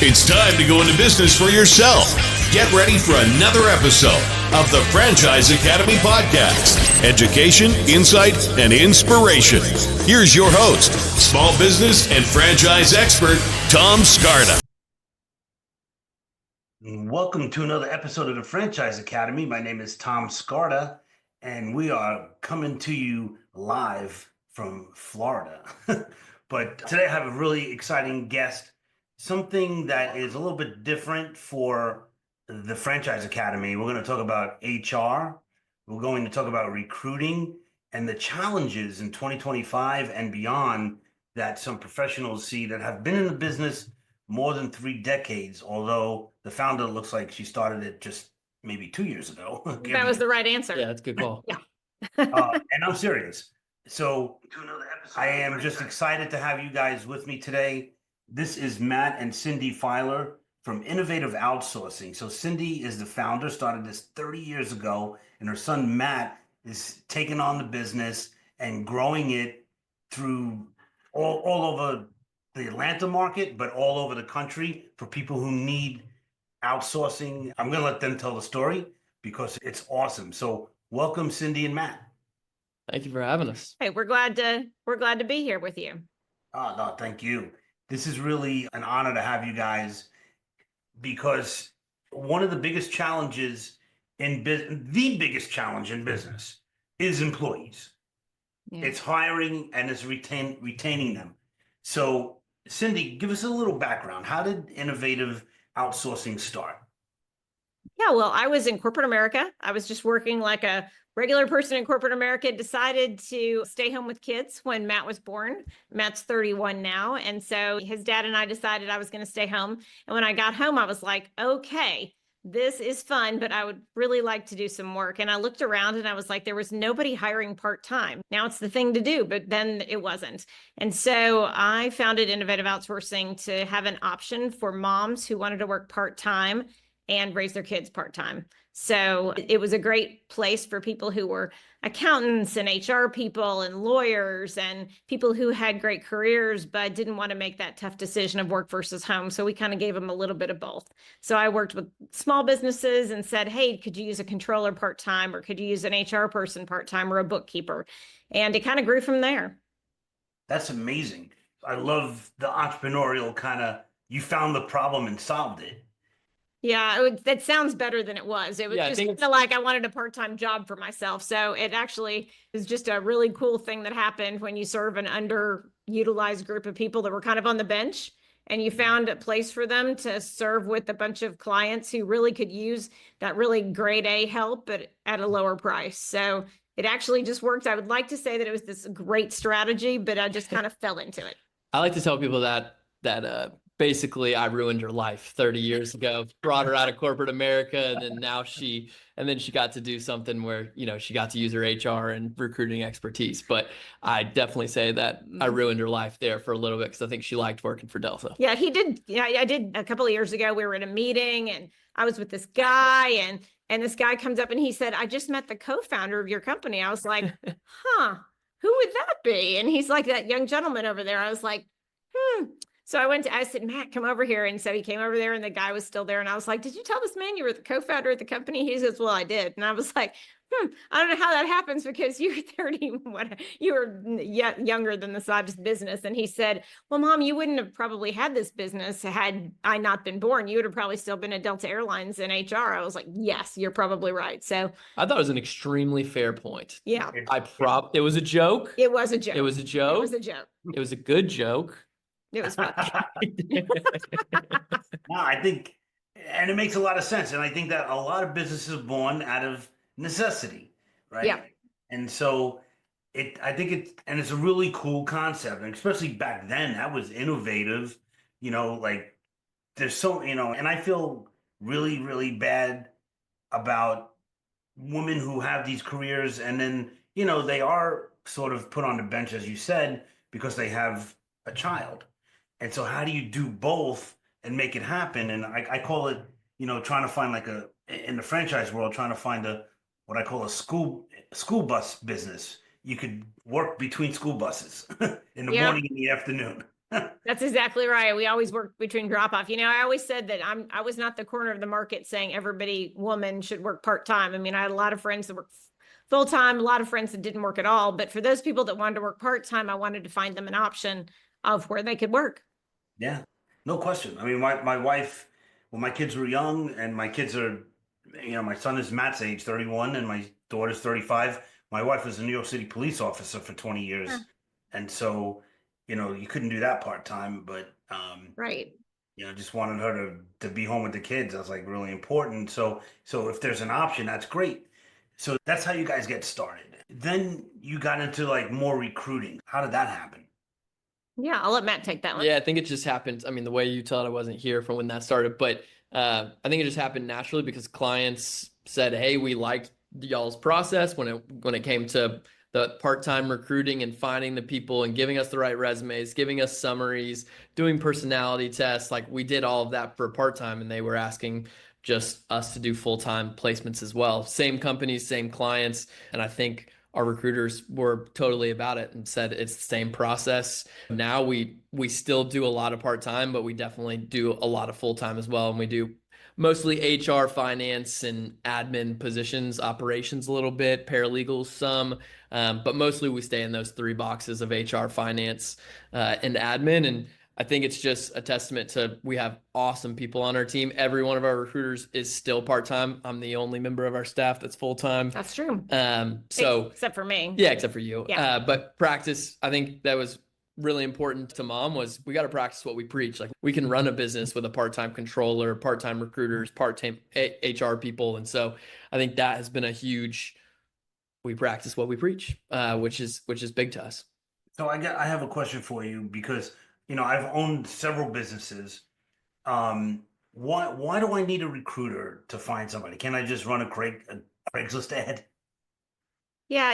It's time to go into business for yourself. Get ready for another episode of the Franchise Academy Podcast. Education, insight, and inspiration. Here's your host, small business and franchise expert, Tom Scarda. Welcome to another episode of the Franchise Academy. My name is Tom Scarda, and we are coming to you live from Florida. But today I have a really exciting guest, something that is a little bit different for the Franchise Academy. We're going to talk about HR. We're going to talk about recruiting and the challenges in 2025 and beyond that some professionals see that have been in the business more than 3 decades, although the founder looks like she started it just maybe 2 years ago. That was the right answer. Yeah, that's a good call. Yeah. And I'm serious. So I am just excited to have you guys with me today. This is Matt and Cindi Filer from Innovative Outsourcing. So Cindi is the founder, started this 30 years ago, and her son Matt is taking on the business and growing it through all over the Atlanta market, but all over the country for people who need outsourcing. I'm going to let them tell the story because it's awesome. So welcome, Cindi and Matt. Thank you for having us. Hey, we're glad to be here with you. Oh, no, thank you. This is really an honor to have you guys because one of the biggest challenges in business, the biggest challenge in business is employees. Yeah. It's hiring and it's retaining them. So Cindi, give us a little background. How did Innovative Outsourcing start? Yeah, well, I was in corporate America. I was just working like a regular person in corporate America, decided to stay home with kids when Matt was born. Matt's 31 now. And so his dad and I decided I was going to stay home. And when I got home, I was like, okay, this is fun, but I would really like to do some work. And I looked around and I was like, there was nobody hiring part-time. Now it's the thing to do, but then it wasn't. And so I founded Innovative Outsourcing to have an option for moms who wanted to work part-time and raise their kids part-time. So it was a great place for people who were accountants and HR people and lawyers and people who had great careers, but didn't want to make that tough decision of work versus home. So we kind of gave them a little bit of both. So I worked with small businesses and said, hey, could you use a controller part-time, or could you use an HR person part-time, or a bookkeeper? And it kind of grew from there. That's amazing. I love the entrepreneurial kind of, you found the problem and solved it. Yeah, that sounds better than it was. It was Yeah, just kind of like I wanted a part-time job for myself. So it actually is just a really cool thing that happened when you serve an underutilized group of people that were kind of on the bench, and you found a place for them to serve with a bunch of clients who really could use that really grade A help, but at a lower price. So it actually just worked. I would like to say that it was this great strategy, but I just kind of fell into it. I like to tell people that basically I ruined her life 30 years ago, brought her out of corporate America, and then she got to do something where, she got to use her HR and recruiting expertise. But I definitely say that I ruined her life there for a little bit because I think she liked working for Delta. Yeah, he did. Yeah, I did a couple of years ago. We were in a meeting and I was with this guy, and this guy comes up and he said, I just met the co-founder of your company. I was like, huh, who would that be? And he's like, that young gentleman over there. I was like, So I said, Matt, come over here. And so he came over there and the guy was still there. And I was like, did you tell this man you were the co-founder of the company? He says, well, I did. And I was like, I don't know how that happens because you're 30, you were younger than the size of business. And he said, well, Mom, you wouldn't have probably had this business had I not been born. You would have probably still been at Delta Airlines in HR. I was like, yes, you're probably right. So I thought it was an extremely fair point. Yeah, it was a joke. It was a joke. It was a joke. It was a joke. It was a good joke. It was fun. No, I think, and it makes a lot of sense. And I think that a lot of businesses are born out of necessity, right? Yeah. And so I think it's a really cool concept. And especially back then, that was innovative, like there's so, and I feel really, really bad about women who have these careers and then, they are sort of put on the bench, as you said, because they have a child. And so how do you do both and make it happen? And I call it, trying to find in the franchise world, trying to find what I call a school bus business. You could work between school buses in the morning and the afternoon. That's exactly right. We always work between drop off. I always said that I was not the corner of the market saying woman should work part-time. I mean, I had a lot of friends that work full-time, a lot of friends that didn't work at all. But for those people that wanted to work part-time, I wanted to find them an option of where they could work. Yeah, no question. I mean, my wife, when my kids were young, and my kids are, my son is Matt's age, 31, and my daughter's 35. My wife was a New York City police officer for 20 Huh. years. And so, you couldn't do that part-time, but, Right. just wanted her to be home with the kids. That's like really important. So if there's an option, that's great. So that's how you guys get started. Then you got into like more recruiting. How did that happen? Yeah, I'll let Matt take that one. Yeah, I think it just happened. I mean, the way you tell it, I wasn't here from when that started, but I think it just happened naturally because clients said, "Hey, we liked y'all's process when it came to the part-time recruiting and finding the people and giving us the right resumes, giving us summaries, doing personality tests. Like we did all of that for part-time, and they were asking just us to do full-time placements as well. Same companies, same clients, and I think our recruiters were totally about it and said it's the same process. Now we still do a lot of part-time, but we definitely do a lot of full-time as well. And we do mostly HR, finance, and admin positions, operations a little bit, paralegals some, but mostly we stay in those three boxes of HR, finance, and admin. And I think it's just a testament to we have awesome people on our team. Every one of our recruiters is still part-time. I'm the only member of our staff that's full-time. That's true. So except for me. yeah, except for you. Yeah. But practice, I think that was really important to Mom, was we got to practice what we preach. Like we can run a business with a part-time controller, part-time recruiters, part-time HR people. And so I think that has been a huge, we practice what we preach, which is big to us. So I have a question for you because I've owned several businesses. Why do I need a recruiter to find somebody? Can I just run a Craigslist ad? Yeah,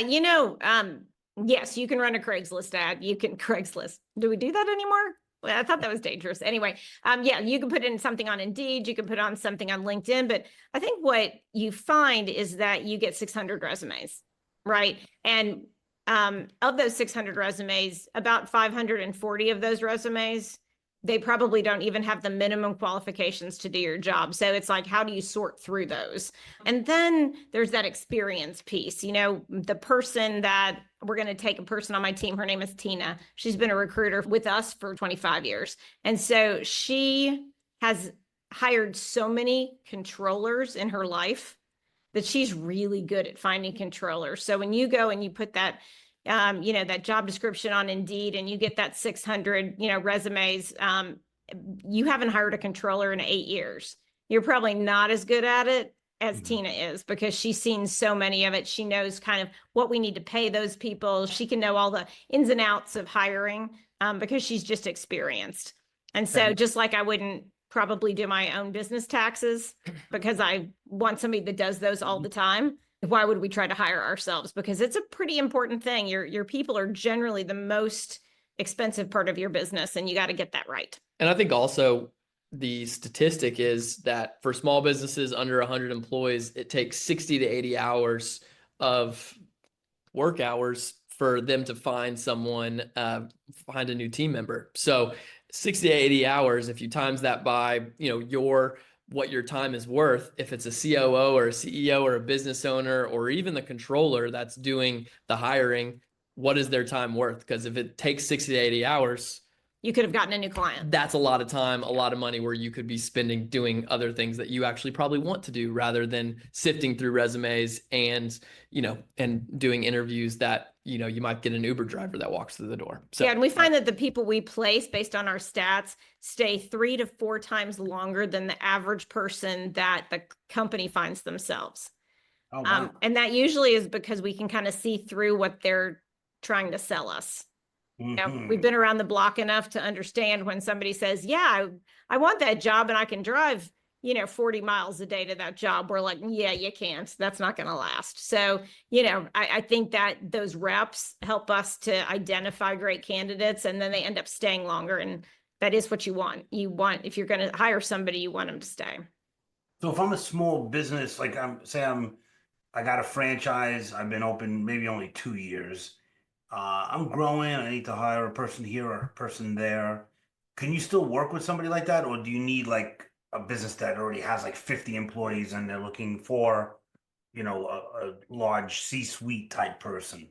yes, you can run a Craigslist ad. You can Craigslist. Do we do that anymore? Well, I thought that was dangerous. Anyway, yeah, you can put in something on Indeed, you can put on something on LinkedIn, but I think what you find is that you get 600 resumes, right? And of those 600 resumes, about 540 of those resumes, they probably don't even have the minimum qualifications to do your job. So it's like, how do you sort through those? And then there's that experience piece. The person that we're going to take a person on my team, her name is Tina. She's been a recruiter with us for 25 years. And so she has hired so many controllers in her life that she's really good at finding controllers. So when you go and you put that that job description on Indeed and you get that 600, resumes, you haven't hired a controller in 8 years. You're probably not as good at it as Tina is because she's seen so many of it. She knows kind of what we need to pay those people. She can know all the ins and outs of hiring because she's just experienced. And so just like I wouldn't probably do my own business taxes because I want somebody that does those all the time, why would we try to hire ourselves? Because it's a pretty important thing. Your people are generally the most expensive part of your business, and you got to get that right. And I think also the statistic is that for small businesses under 100 employees, it takes 60 to 80 hours of work hours for them to find someone, find a new team member. So 60 to 80 hours, if you times that by, what your time is worth, if it's a COO or a CEO or a business owner or even the controller that's doing the hiring, what is their time worth? Because if it takes 60 to 80 hours, you could have gotten a new client. That's a lot of time, a lot of money where you could be spending doing other things that you actually probably want to do rather than sifting through resumes and doing interviews that, you might get an Uber driver that walks through the door. So, yeah. And we find that the people we place based on our stats stay 3 to 4 times longer than the average person that the company finds themselves. Oh, wow. And that usually is because we can kind of see through what they're trying to sell us. We've been around the block enough to understand when somebody says, yeah, I want that job and I can drive, 40 miles a day to that job. We're like, yeah, you can't. That's not going to last. So, I think that those reps help us to identify great candidates and then they end up staying longer. And that is what you want. If you're going to hire somebody, you want them to stay. So if I'm a small business, like I got a franchise, I've been open maybe only 2 years. I'm growing. I need to hire a person here or a person there. Can you still work with somebody like that, or do you need like a business that already has like 50 employees and they're looking for, a large C-suite type person?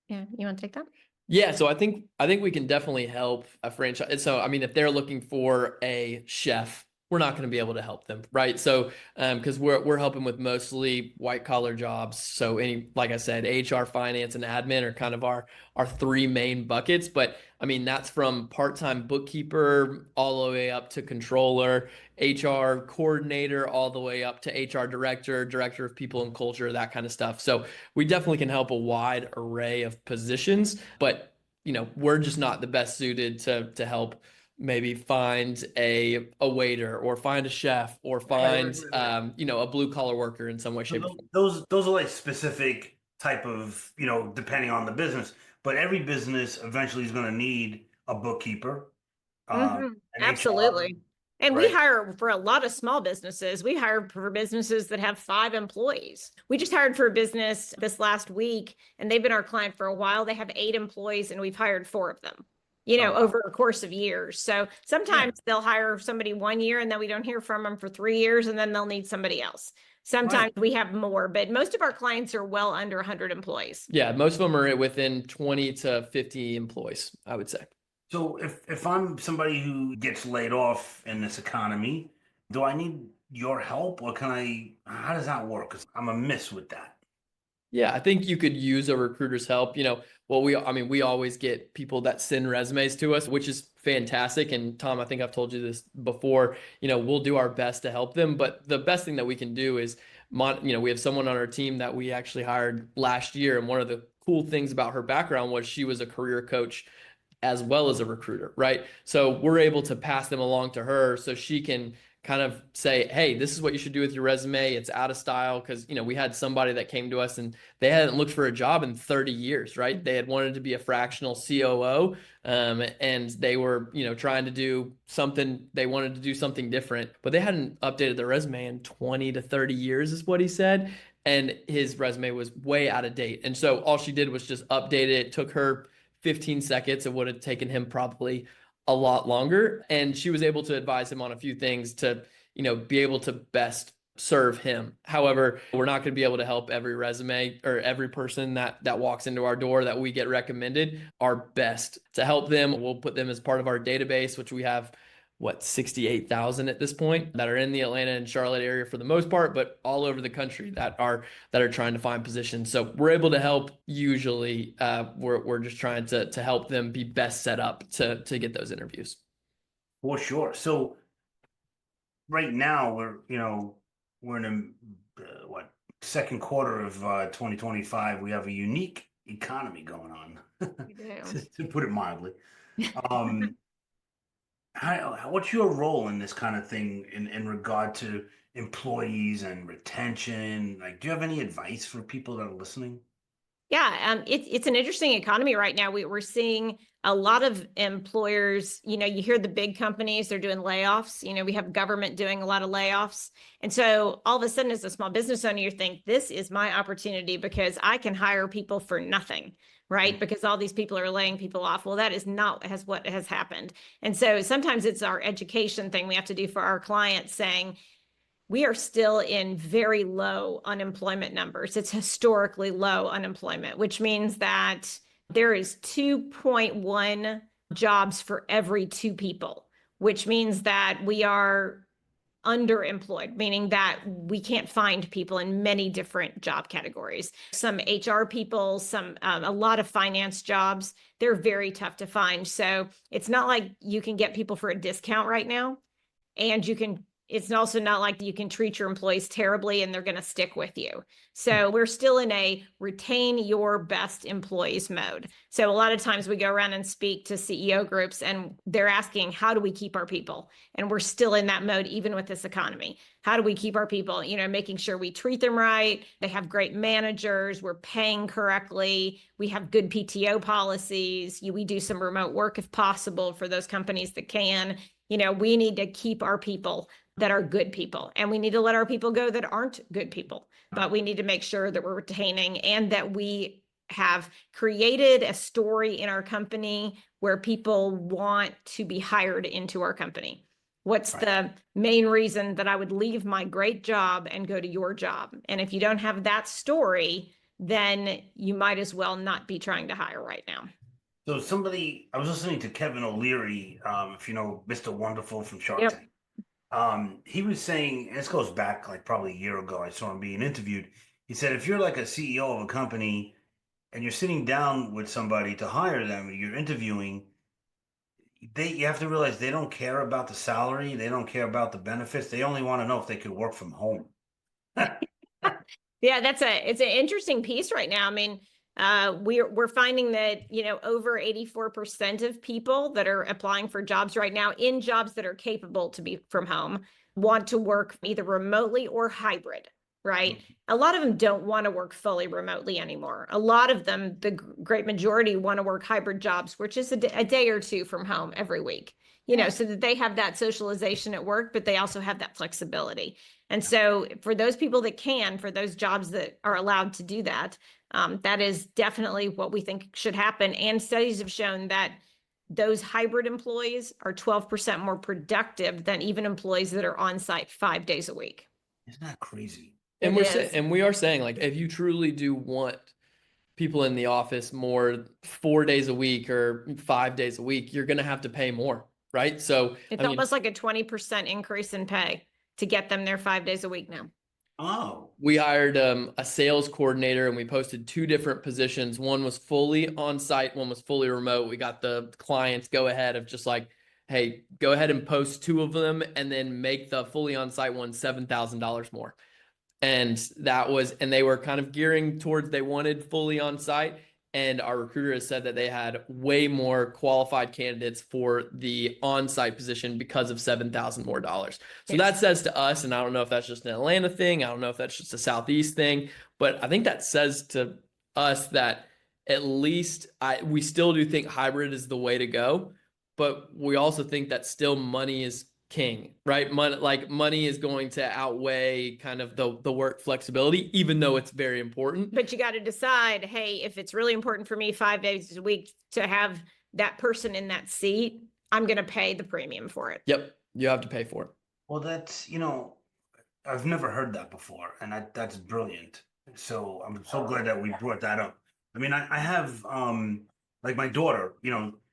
Yeah, you want to take that? Yeah, so I think we can definitely help a franchise. So I mean, if they're looking for a chef, we're not going to be able to help them, right? So because we're helping with mostly white collar jobs. So like I said, HR, finance, and admin are kind of our three main buckets. But I mean, that's from part-time bookkeeper all the way up to controller, HR coordinator, all the way up to HR director, director of people and culture, that kind of stuff. So we definitely can help a wide array of positions, but we're just not the best suited to help maybe find a waiter or find a chef or find a blue collar worker in some way, shape, or So form. those are like specific type of, depending on the business, but every business eventually is going to need a bookkeeper, an HR, Absolutely. And we right? hire for a lot of small businesses. We hire for businesses that have 5 employees. We just hired for a business this last week, and they've been our client for a while. They have 8 employees, and we've hired 4 of them, Oh, over a course of years. So yeah, sometimes they'll hire somebody 1 year, and then we don't hear from them for 3 years, and then they'll need somebody else. right. Sometimes we have more, but most of our clients are well under 100 employees. Yeah, most of them are within 20 to 50 employees, I would say. So if I'm somebody who gets laid off in this economy, do I need your help, or how does that work? 'Cause I'm a miss with that. Yeah, I think you could use a recruiter's help. I mean, we always get people that send resumes to us, which is fantastic. And Tom, I think I've told you this before, we'll do our best to help them. But the best thing that we can do is, we have someone on our team that we actually hired last year. And one of the cool things about her background was she was a career coach as well as a recruiter, right? So we're able to pass them along to her so she can kind of say, hey, this is what you should do with your resume. It's out of style. Because, we had somebody that came to us and they hadn't looked for a job in 30 years, right? They had wanted to be a fractional COO, and they were, trying to do something, they wanted to do something different, but they hadn't updated their resume in 20 to 30 years is what he said. And his resume was way out of date. And so all she did was just update it. It took her 15 seconds. It would have taken him probably a lot longer. And she was able to advise him on a few things to, be able to best serve him. However, we're not going to be able to help every resume or every person that walks into our door that we get recommended. Our best to help them. We'll put them as part of our database, which we have 68,000 at this point that are in the Atlanta and Charlotte area for the most part, but all over the country that are trying to find positions. So we're able to help. Usually, we're just trying to help them be best set up to get those interviews. For sure. So right now we're in second quarter of 2025. We have a unique economy going on, to put it mildly. Um, what's your role in this kind of thing in regard to employees and retention? Like, do you have any advice for people that are listening? Yeah, it's an interesting economy right now. We're seeing a lot of employers, you hear the big companies, they're doing layoffs. We have government doing a lot of layoffs. And so all of a sudden, as a small business owner, you think, this is my opportunity because I can hire people for nothing, right? Because all these people are laying people off. Well, that is not what has happened. And so sometimes it's our education thing we have to do for our clients, saying, we are still in very low unemployment numbers. It's historically low unemployment, which means that there is 2.1 jobs for every 2 people, which means that we are underemployed, meaning that we can't find people in many different job categories. Some HR people, a lot of finance jobs, they're very tough to find. So it's not like you can get people for a discount right now, and it's also not like you can treat your employees terribly and they're going to stick with you. So we're still in a retain your best employees mode. So a lot of times we go around and speak to CEO groups and they're asking, how do we keep our people? And we're still in that mode, even with this economy. How do we keep our people? Making sure we treat them right. They have great managers. We're paying correctly. We have good PTO policies. We do some remote work if possible for those companies that can. We need to keep our people that are good people, and we need to let our people go that aren't good people, but we need to make sure that we're retaining and that we have created a story in our company where people want to be hired into our company. What's the main reason that I would leave my great job and go to your job? And if you don't have that story, then you might as well not be trying to hire right now. So I was listening to Kevin O'Leary, if you know Mr. Wonderful from Shark Tank. He was saying, and this goes back like probably a year ago, I saw him being interviewed. He said, if you're like a CEO of a company and you're sitting down with somebody to hire them, you're interviewing, you have to realize they don't care about the salary. They don't care about the benefits. They only want to know if they could work from home. Yeah, it's an interesting piece right now. I mean, we're finding that, over 84% of people that are applying for jobs right now in jobs that are capable to be from home want to work either remotely or hybrid, right? A lot of them don't want to work fully remotely anymore. A lot of them, the great majority, want to work hybrid jobs, which is a day or two from home every week, so that they have that socialization at work, but they also have that flexibility. And so for those people that can, for those jobs that are allowed to do that, that is definitely what we think should happen. And studies have shown that those hybrid employees are 12% more productive than even employees that are on site 5 days a week. Isn't that crazy? And we are saying, like, if you truly do want people in the office more 4 days a week or 5 days a week, you're going to have to pay more, right? So it's almost like a 20% increase in pay to get them there 5 days a week now. Oh, we hired a sales coordinator, and we posted 2 different positions. One was fully on site, one was fully remote. We got the clients go ahead of just like, hey, go ahead and post 2 of them and then make the fully on site one $7,000 more. And they were kind of gearing towards, they wanted fully on site. And our recruiter has said that they had way more qualified candidates for the on-site position because of $7,000 more. So that says to us, and I don't know if that's just an Atlanta thing, I don't know if that's just a Southeast thing, but I think that says to us that at least we still do think hybrid is the way to go, but we also think that still money is king, right? Money is going to outweigh kind of the work flexibility, even though it's very important. But you got to decide, hey, if it's really important for me 5 days a week to have that person in that seat, I'm going to pay the premium for it. Yep. You have to pay for it. Well, that's, I've never heard that before, and that's brilliant. So I'm so glad that we brought that up. I mean, I have, like my daughter,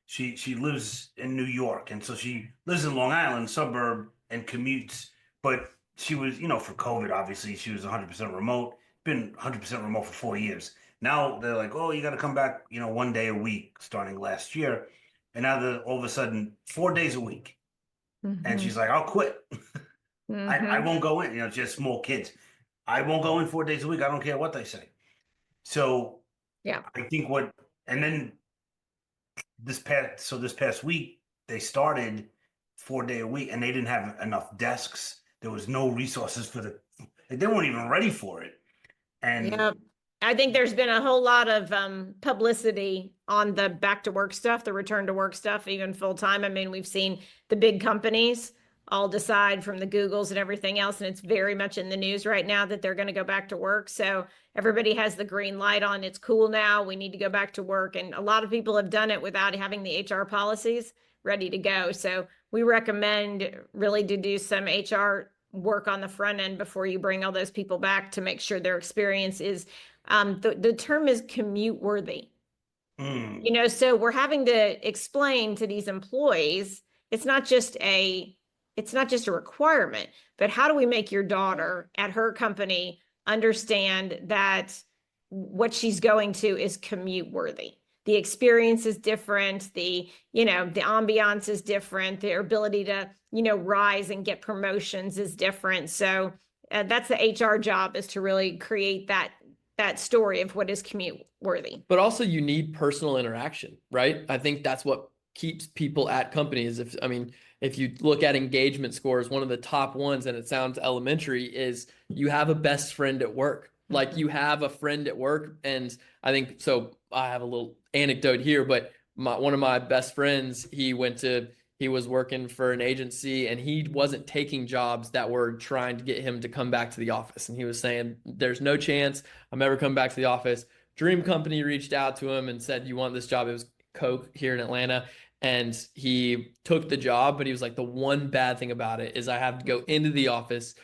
she lives in New York, and so she lives in Long Island suburb and commutes. But she was, for COVID, obviously, she was 100% remote. Been 100% remote for 4 years. Now they're like, oh, you got to come back, 1 day a week starting last year, and now they're all of a sudden 4 days a week, and she's like, I'll quit. I won't go in. Just small kids. I won't go in 4 days a week. I don't care what they say. So yeah, I think and then. This past week they started 4 day a week, and they didn't have enough desks. There was no resources they weren't even ready for it. And yeah, I think there's been a whole lot of publicity on the back to work stuff, the return to work stuff, even full time. I mean, we've seen the big companies all decide, from the Googles and everything else, and it's very much in the news right now that they're going to go back to work. So everybody has the green light on. It's cool now. We need to go back to work. And a lot of people have done it without having the HR policies ready to go. So we recommend really to do some HR work on the front end before you bring all those people back, to make sure their experience is, the term is commute-worthy. So we're having to explain to these employees, it's not just a requirement, but how do we make your daughter at her company understand that what she's going to is commute worthy? The experience is different. The ambiance is different. Their ability to, rise and get promotions is different. So that's the HR job, is to really create that story of what is commute worthy. But also you need personal interaction, right? I think that's what keeps people at companies. If you look at engagement scores, one of the top ones, and it sounds elementary, is you have a best friend at work. Like, you have a friend at work. And I think, so I have a little anecdote here, but one of my best friends, he was working for an agency, and he wasn't taking jobs that were trying to get him to come back to the office. And he was saying, there's no chance I'm ever coming back to the office, dream company reached out to him and said, you want this job? It was Coke here in Atlanta. And he took the job, but he was like, the one bad thing about it is I have to go into the office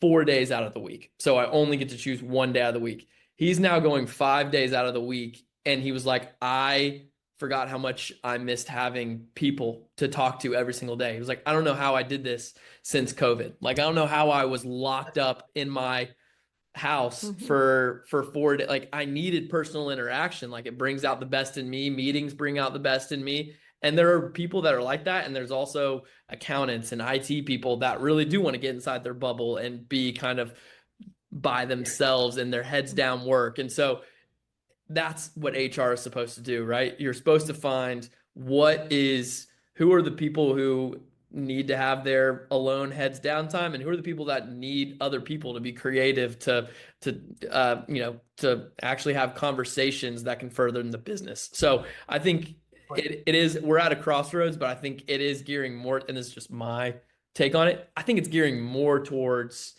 4 days out of the week. So I only get to choose one day out of the week. He's now going 5 days out of the week. And he was like, I forgot how much I missed having people to talk to every single day. He was like, I don't know how I did this since COVID. Like, I don't know how I was locked up in my house for 4 days. Like, I needed personal interaction. Like, it brings out the best in me. Meetings bring out the best in me. And there are people that are like that. And there's also accountants and IT people that really do want to get inside their bubble and be kind of by themselves and their heads down work. And so that's what HR is supposed to do, right? You're supposed to find who are the people who need to have their alone heads down time, and who are the people that need other people to be creative to actually have conversations that can further the business. So I think we're at a crossroads, but I think it is gearing more, and this is just my take on it, I think it's gearing more towards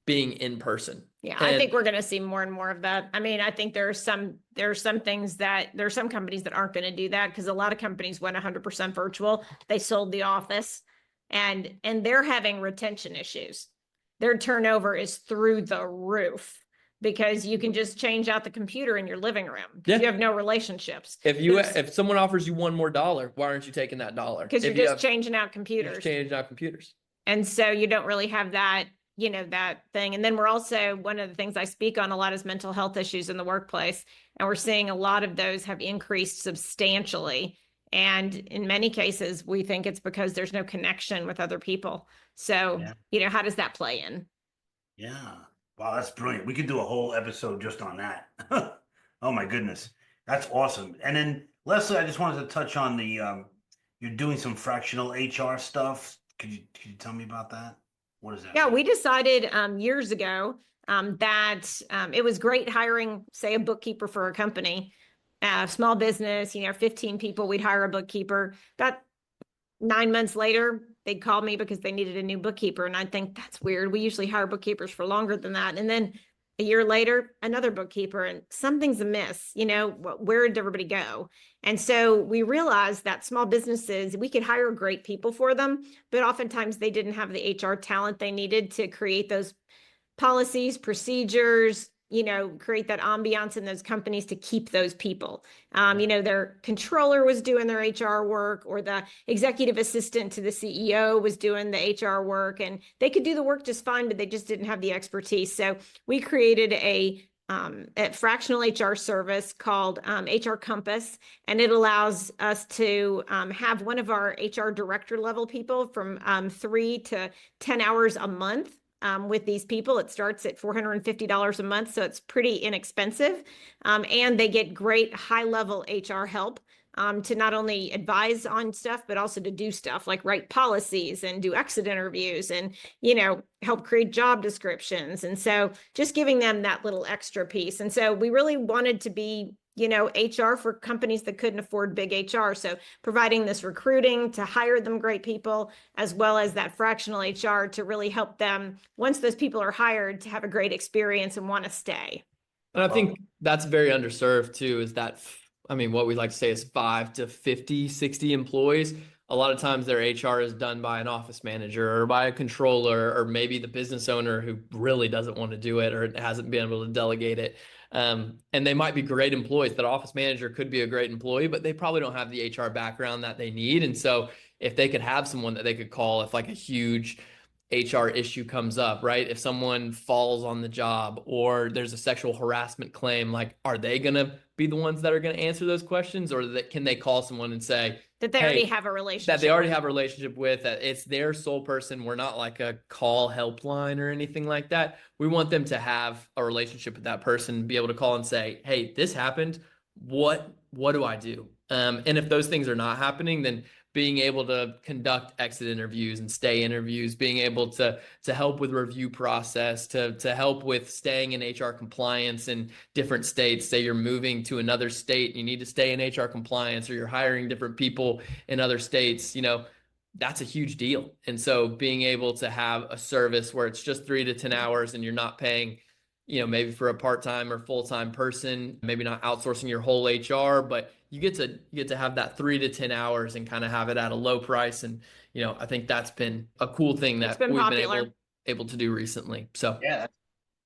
being in person. Yeah, I think we're going to see more and more of that. I mean, I think there are some companies that aren't going to do that, because a lot of companies went 100% virtual. They sold the office, and they're having retention issues. Their turnover is through the roof because you can just change out the computer in your living room. Yeah. You have no relationships. If someone offers you one more dollar, why aren't you taking that dollar? Because you're just changing out computers. Changing out computers. And so you don't really have that, that thing. And then we're also, one of the things I speak on a lot is mental health issues in the workplace. And we're seeing a lot of those have increased substantially. And in many cases, we think it's because there's no connection with other people. So, how does that play in? Yeah. Wow, that's brilliant. We could do a whole episode just on that. Oh my goodness. That's awesome. And then Leslie, I just wanted to touch on you're doing some fractional HR stuff. Could you tell me about that? What is that? Yeah, we decided years ago that it was great hiring, say, a bookkeeper for a company, small business, 15 people, we'd hire a bookkeeper. About 9 months later, they'd call me because they needed a new bookkeeper. And I'd think, that's weird. We usually hire bookkeepers for longer than that. And then a year later, another bookkeeper, and something's amiss. Where did everybody go? And so we realized that small businesses, we could hire great people for them, but oftentimes they didn't have the HR talent they needed to create those policies, procedures, create that ambiance in those companies to keep those people. Their controller was doing their HR work, or the executive assistant to the CEO was doing the HR work, and they could do the work just fine, but they just didn't have the expertise. So we created a fractional HR service called HR Compass, and it allows us to have one of our HR director level people from 3 to 10 hours a month with these people. It starts at $450 a month, so it's pretty inexpensive. And they get great high-level HR help to not only advise on stuff, but also to do stuff like write policies and do exit interviews and, help create job descriptions. And so just giving them that little extra piece. And so we really wanted to be HR for companies that couldn't afford big HR. So providing this recruiting to hire them great people, as well as that fractional HR to really help them, once those people are hired, to have a great experience and want to stay. And I think that's very underserved too, is that, what we like to say is 5 to 50, 60 employees. A lot of times their HR is done by an office manager or by a controller, or maybe the business owner who really doesn't want to do it or hasn't been able to delegate it. And they might be great employees. That office manager could be a great employee, but they probably don't have the HR background that they need. And so if they could have someone that they could call if like a huge HR issue comes up, right? If someone falls on the job or there's a sexual harassment claim, like, are they going to be the ones that are going to answer those questions? Or can they call someone and say that they already have a relationship, with, that it's their sole person. We're not like a call helpline or anything like that. We want them to have a relationship with that person, be able to call and say, hey, this happened. What do I do? And if those things are not happening, then being able to conduct exit interviews and stay interviews, being able to help with review process, to help with staying in HR compliance in different states. Say you're moving to another state, you need to stay in HR compliance, or you're hiring different people in other states, that's a huge deal. And so being able to have a service where it's just 3 to 10 hours and you're not paying maybe for a part-time or full-time person, maybe not outsourcing your whole HR, but you get to have that 3 to 10 hours and kind of have it at a low price. And, I think that's been a cool thing that we've popular. been able to do recently. So Yeah, that's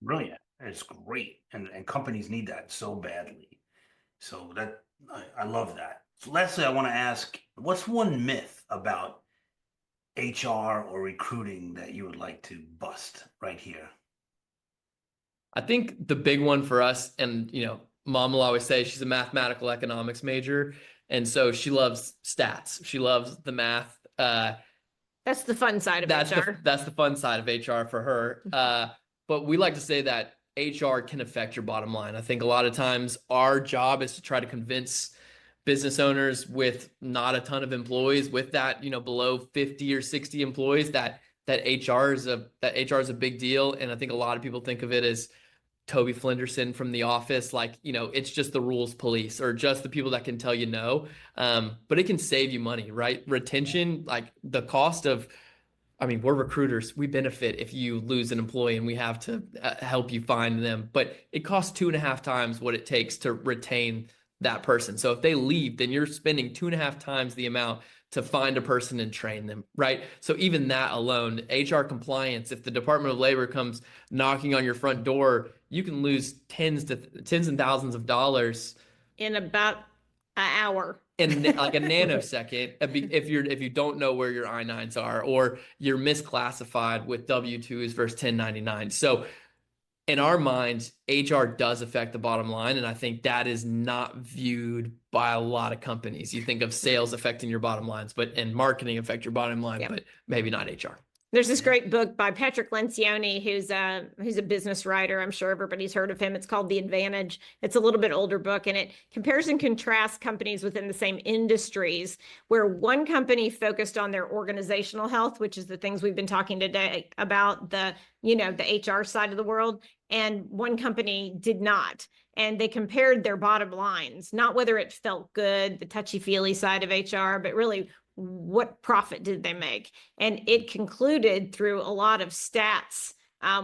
brilliant. It's great. And companies need that so badly. So I love that. So lastly, I want to ask, what's one myth about HR or recruiting that you would like to bust right here? I think the big one for us, and Mom will always say she's a mathematical economics major, and so she loves stats. She loves the math. That's the fun side of HR. That's the fun side of HR for her. But we like to say that HR can affect your bottom line. I think a lot of times our job is to try to convince business owners with not a ton of employees, with that, below 50 or 60 employees, that HR is a big deal. And I think a lot of people think of it as Toby Flenderson from The Office, like, it's just the rules police or just the people that can tell you no. But it can save you money, right? Retention, like the cost of, we're recruiters. We benefit if you lose an employee and we have to help you find them. But it costs 2.5 times what it takes to retain that person. So if they leave, then you're spending 2.5 times the amount to find a person and train them, right? So even that alone, HR compliance, if the Department of Labor comes knocking on your front door, you can lose tens and thousands of dollars in about an hour. In like a nanosecond, if you don't know where your I-9s are, or you're misclassified with W-2s versus 1099. So in our minds, HR does affect the bottom line. And I think that is not viewed by a lot of companies. You think of sales affecting your bottom lines, and marketing affect your bottom line, but maybe not HR. There's this great book by Patrick Lencioni, who's a business writer. I'm sure everybody's heard of him. It's called The Advantage. It's a little bit older book, and it compares and contrasts companies within the same industries, where one company focused on their organizational health, which is the things we've been talking today about, the HR side of the world, and one company did not. And they compared their bottom lines, not whether it felt good, the touchy-feely side of HR, but really what profit did they make? And it concluded through a lot of stats,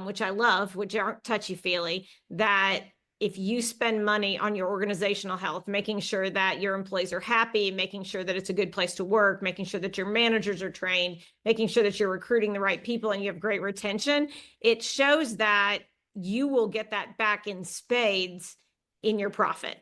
which I love, which aren't touchy-feely, that if you spend money on your organizational health, making sure that your employees are happy, making sure that it's a good place to work, making sure that your managers are trained, making sure that you're recruiting the right people and you have great retention, it shows that you will get that back in spades in your profit.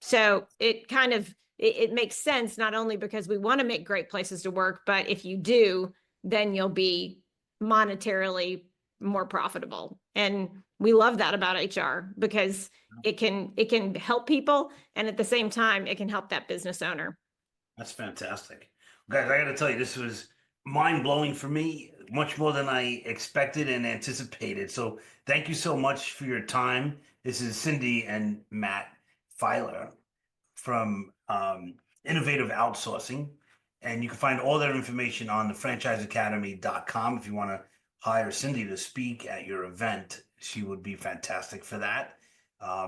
So it makes sense, not only because we want to make great places to work, but if you do, then you'll be monetarily more profitable. And we love that about HR because it can help people, and at the same time, it can help that business owner. That's fantastic. Guys, I got to tell you, this was mind-blowing for me, much more than I expected and anticipated. So thank you so much for your time. This is Cindi and Matt Filer from Innovative Outsourcing, and you can find all their information on the franchiseacademy.com. If you want to hire Cindi to speak at your event, she would be fantastic for that.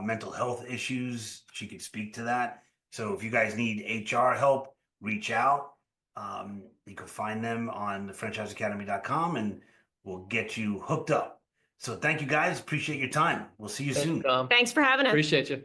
Mental health issues, she could speak to that. So if you guys need HR help, reach out. You can find them on the franchiseacademy.com, and we'll get you hooked up. So thank you guys. Appreciate your time. We'll see you soon. Tom. Thanks for having us. Appreciate you.